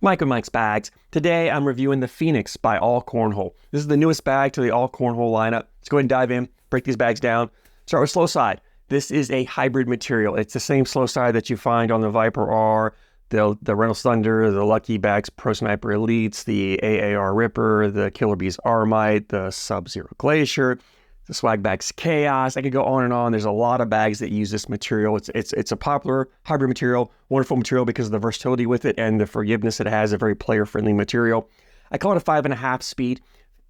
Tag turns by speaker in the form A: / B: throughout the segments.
A: Mike with Mike's Bags. Today I'm reviewing the Phoenix by AllCornhole. This is the newest bag to the AllCornhole lineup. Let's go ahead and dive in, break these bags down. Start with slow side. This is a hybrid material. It's the same slow side that you find on the Viper R, the Reynolds Thunder, the Lucky Bags Pro Sniper Elites, the AAR Ripper, the Killer Bees Armite, the Sub-Zero Glacier, the Swag Bags Chaos. I could go on and on. There's a lot of bags that use this material. It's a popular hybrid material, wonderful material because of the versatility with it and the forgiveness it has, a very player-friendly material. I call it a 5.5 speed.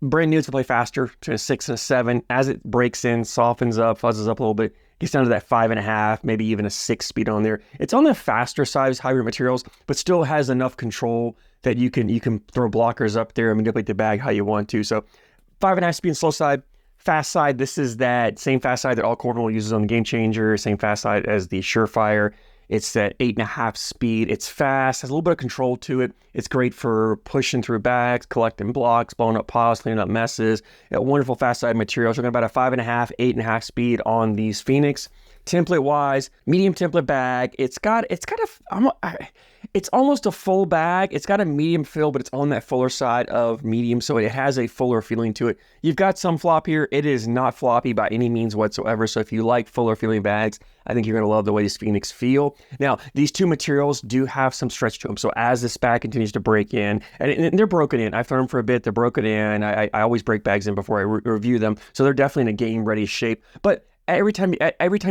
A: Brand new to play faster, to a 6 and a 7. As it breaks in, softens up, fuzzes up a little bit, gets down to that 5.5, maybe even a 6 speed on there. It's on the faster side of hybrid materials, but still has enough control that you can throw blockers up there and manipulate the bag how you want to. So 5.5 speed and slow side. Fast side, this is that same fast side that AllCornhole uses on the Game Changer, same fast side as the Surefire. It's that 8.5 speed. It's fast, has a little bit of control to it. It's great for pushing through bags, collecting blocks, blowing up piles, cleaning up messes. A wonderful fast side material. So we're about a 5.5, 8.5 speed on these Phoenix. Template wise, medium template bag. It's almost a full bag. It's got a medium fill, but it's on that fuller side of medium, so it has a fuller feeling to it. You've got some flop here. It is not floppy by any means whatsoever, so if you like fuller feeling bags, I think you're going to love the way these Phoenix feel. Now, these two materials do have some stretch to them, so as this bag continues to break in, and they're broken in. I've thrown them for a bit. They're broken in. I always break bags in before I review them, so they're definitely in a game-ready shape, but every time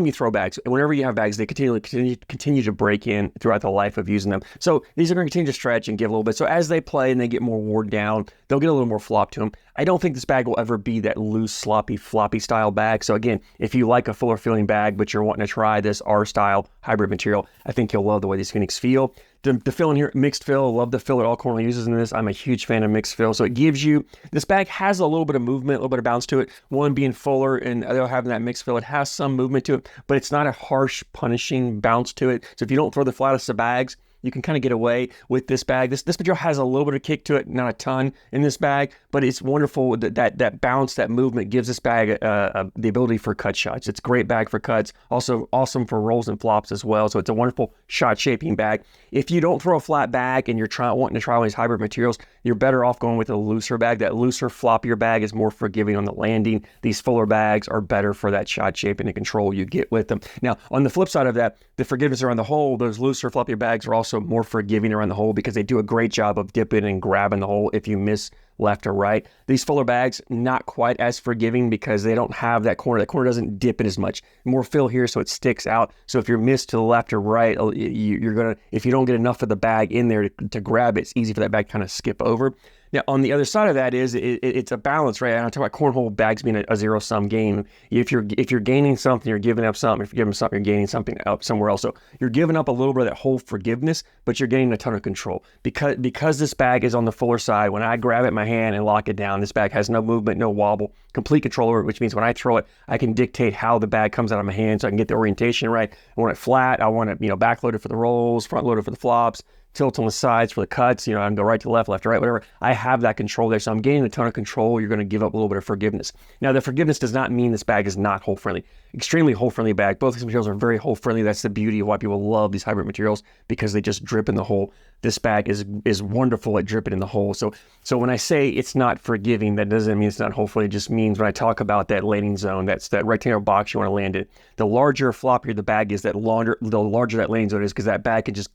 A: you throw bags, whenever you have bags, they continue to break in throughout the life of using them. So these are going to continue to stretch and give a little bit. So as they play and they get more worn down, they'll get a little more flop to them. I don't think this bag will ever be that loose, sloppy, floppy style bag. So again, if you like a fuller feeling bag, but you're wanting to try this R-style hybrid material, I think you'll love the way these Phoenix feel. The fill in here, mixed fill. I love the fill that AllCornhole uses in this. I'm a huge fan of mixed fill. So it gives you, this bag has a little bit of movement, a little bit of bounce to it. One being fuller and the other having that mixed fill. It has some movement to it, but it's not a harsh, punishing bounce to it. So if you don't throw the flattest of bags, you can kind of get away with this bag. This material has a little bit of kick to it, not a ton in this bag, but it's wonderful that bounce, that movement gives this bag the ability for cut shots. It's a great bag for cuts, also awesome for rolls and flops as well. So it's a wonderful shot shaping bag. If you don't throw a flat bag and you're wanting to try one of these hybrid materials, you're better off going with a looser bag. That looser, floppier bag is more forgiving on the landing. These fuller bags are better for that shot shaping and control you get with them. Now, on the flip side of that, the forgiveness around the hole, those looser, floppier bags are also more forgiving around the hole because they do a great job of dipping and grabbing the hole if you miss left or right. These fuller bags, not quite as forgiving because they don't have that corner. That corner doesn't dip in as much. More fill here so it sticks out. So if you're missed to the left or right, if you don't get enough of the bag in there to grab it, it's easy for that bag to kind of skip over. Now, on the other side of that is it's a balance, right? I talk about cornhole bags being a zero-sum game. If you're gaining something, you're giving up something. If you're giving something, you're gaining something up somewhere else. So you're giving up a little bit of that whole forgiveness, but you're gaining a ton of control. Because this bag is on the fuller side, when I grab it in my hand and lock it down, this bag has no movement, no wobble, complete control over it, which means when I throw it, I can dictate how the bag comes out of my hand so I can get the orientation right. I want it flat. I want it, backloaded for the rolls, front loaded for the flops, tilt on the sides for the cuts, I can go right to left to right, whatever. I have that control there, so I'm gaining a ton of control. You're going to give up a little bit of forgiveness. Now, the forgiveness does not mean this bag is not hole-friendly. Extremely hole-friendly bag. Both these materials are very hole-friendly. That's the beauty of why people love these hybrid materials, because they just drip in the hole. This bag is wonderful at dripping in the hole. So when I say it's not forgiving, that doesn't mean it's not hole-friendly. It just means when I talk about that landing zone, that's that rectangular box you want to land in, the larger, floppier the bag is, the larger that landing zone is, because that bag can just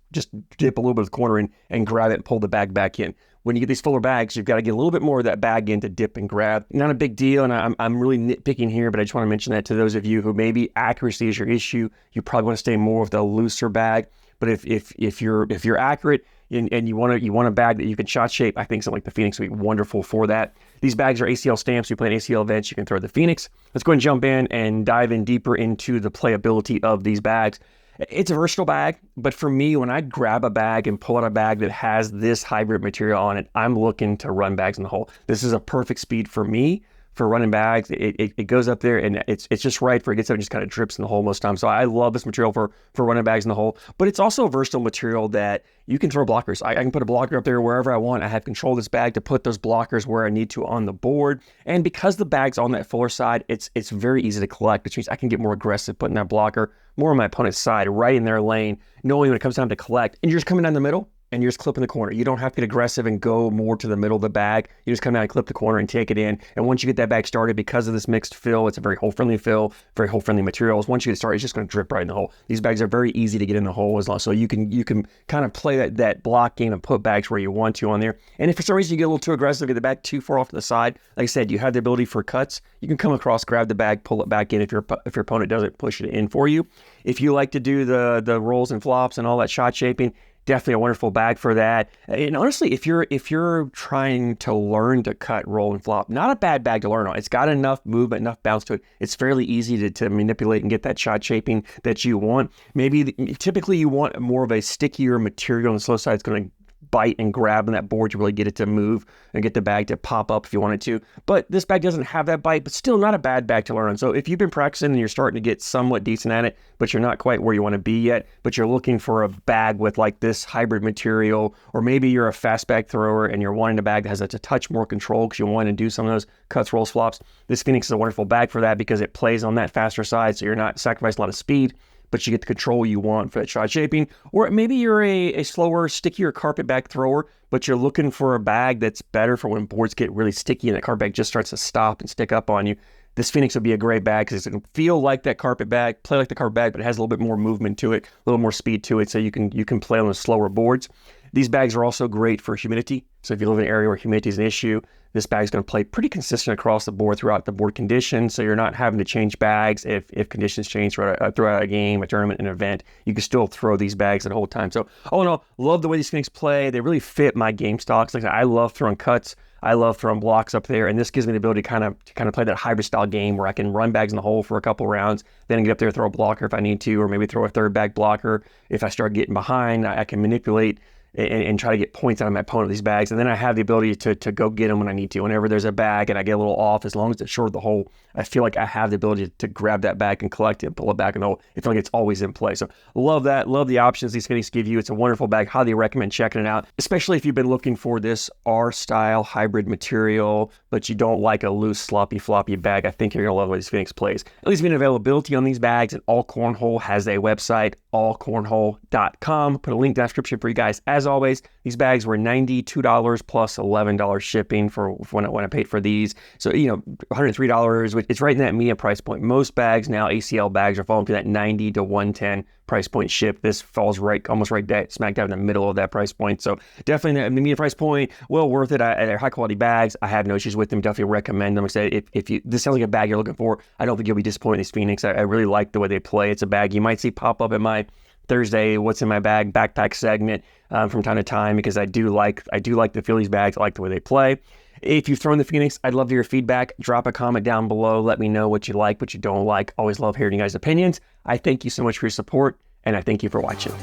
A: dip a little bit of the corner in and grab it and pull the bag back in. When you get these fuller bags, you've got to get a little bit more of that bag in to dip and grab. Not a big deal, and I'm really nitpicking here, but I just want to mention that to those of you who maybe accuracy is your issue. You probably want to stay more with the looser bag. But if you're accurate and you want a bag that you can shot shape, I think something like the Phoenix would be wonderful for that. These bags are ACL stamps. You play in ACL events, you can throw the Phoenix. Let's go and jump in and dive in deeper into the playability of these bags. It's a versatile bag, but for me, when I grab a bag and pull out a bag that has this hybrid material on it, I'm looking to run bags in the hole. This is a perfect speed for me for running bags. It goes up there and it's just right for it gets up and just kind of drips in the hole most times. So I love this material for running bags in the hole, but it's also a versatile material that you can throw blockers. I can put a blocker up there wherever I want. I have control of this bag to put those blockers where I need to on the board. And because the bag's on that fuller side, it's very easy to collect, which means I can get more aggressive putting that blocker more on my opponent's side, right in their lane, knowing when it comes time to collect, and you're just coming down the middle, and you're just clipping the corner. You don't have to get aggressive and go more to the middle of the bag. You just come down and clip the corner and take it in. And once you get that bag started, because of this mixed fill, it's a very hole-friendly fill, very hole-friendly materials. Once you get started, it's just going to drip right in the hole. These bags are very easy to get in the hole as long, so you can kind of play that block game and put bags where you want to on there. And if for some reason you get a little too aggressive, get the bag too far off to the side, like I said, you have the ability for cuts. You can come across, grab the bag, pull it back in if your opponent doesn't push it in for you. If you like to do the rolls and flops and all that shot shaping, definitely a wonderful bag for that. And honestly, if you're trying to learn to cut, roll, and flop, not a bad bag to learn on. It's got enough movement, enough bounce to it. It's fairly easy to manipulate and get that shot shaping that you want. Typically you want more of a stickier material on the slow side. It's going to bite and grab on that board to really get it to move and get the bag to pop up if you wanted to. But this bag doesn't have that bite, but still not a bad bag to learn on. So if you've been practicing and you're starting to get somewhat decent at it, but you're not quite where you want to be yet, but you're looking for a bag with like this hybrid material, or maybe you're a fast bag thrower and you're wanting a bag that has a touch more control because you want to do some of those cuts, rolls, flops, this Phoenix is a wonderful bag for that because it plays on that faster side, so you're not sacrificing a lot of speed, but you get the control you want for that shot shaping. Or maybe you're a slower, stickier carpet bag thrower, but you're looking for a bag that's better for when boards get really sticky and that carpet bag just starts to stop and stick up on you. This Phoenix would be a great bag because it can feel like that carpet bag, play like the carpet bag, but it has a little bit more movement to it, a little more speed to it, so you can play on the slower boards. These bags are also great for humidity. So if you live in an area where humidity is an issue, this bag is going to play pretty consistent across the board throughout the board conditions. So you're not having to change bags if conditions change throughout a game, a tournament, an event. You can still throw these bags the whole time. So all in all, love the way these Phoenix play. They really fit my game stocks. Like I love throwing cuts. I love throwing blocks up there, and this gives me the ability to kind of play that hybrid style game where I can run bags in the hole for a couple rounds, then get up there, throw a blocker if I need to, or maybe throw a third bag blocker. If I start getting behind, I can manipulate and try to get points out of my opponent with these bags. And then I have the ability to go get them when I need to. Whenever there's a bag and I get a little off, as long as it's short of the hole, I feel like I have the ability to grab that bag and collect it and pull it back in the hole. I feel like it's always in play. So love that. Love the options these Phoenix give you. It's a wonderful bag. Highly recommend checking it out, especially if you've been looking for this R-style hybrid material, but you don't like a loose, sloppy, floppy bag. I think you're going to love the way this Phoenix plays. At least being availability on these bags, and AllCornhole has a website, allcornhole.com. Put a link in the description for you guys. As always, these bags were $92 plus $11 shipping for when I paid for these. So, $103, which it's right in that medium price point. Most bags now, ACL bags, are falling to that $90 to $110 price point ship. This falls almost right smack down in the middle of that price point. So definitely in the medium price point, well worth it. They're high quality bags. I have no issues with them. Definitely recommend them. Like I said, if this sounds like a bag you're looking for, I don't think you'll be disappointed in these Phoenix. I really like the way they play. It's a bag you might see pop up in my Thursday what's in my bag backpack segment from time to time, because I do like the Phillies bags. I like the way they play. If you've thrown the Phoenix, I'd love to hear your feedback. Drop a comment down below. Let me know what you like, what you don't like. Always love hearing you guys' opinions. I thank you so much for your support, and I thank you for watching.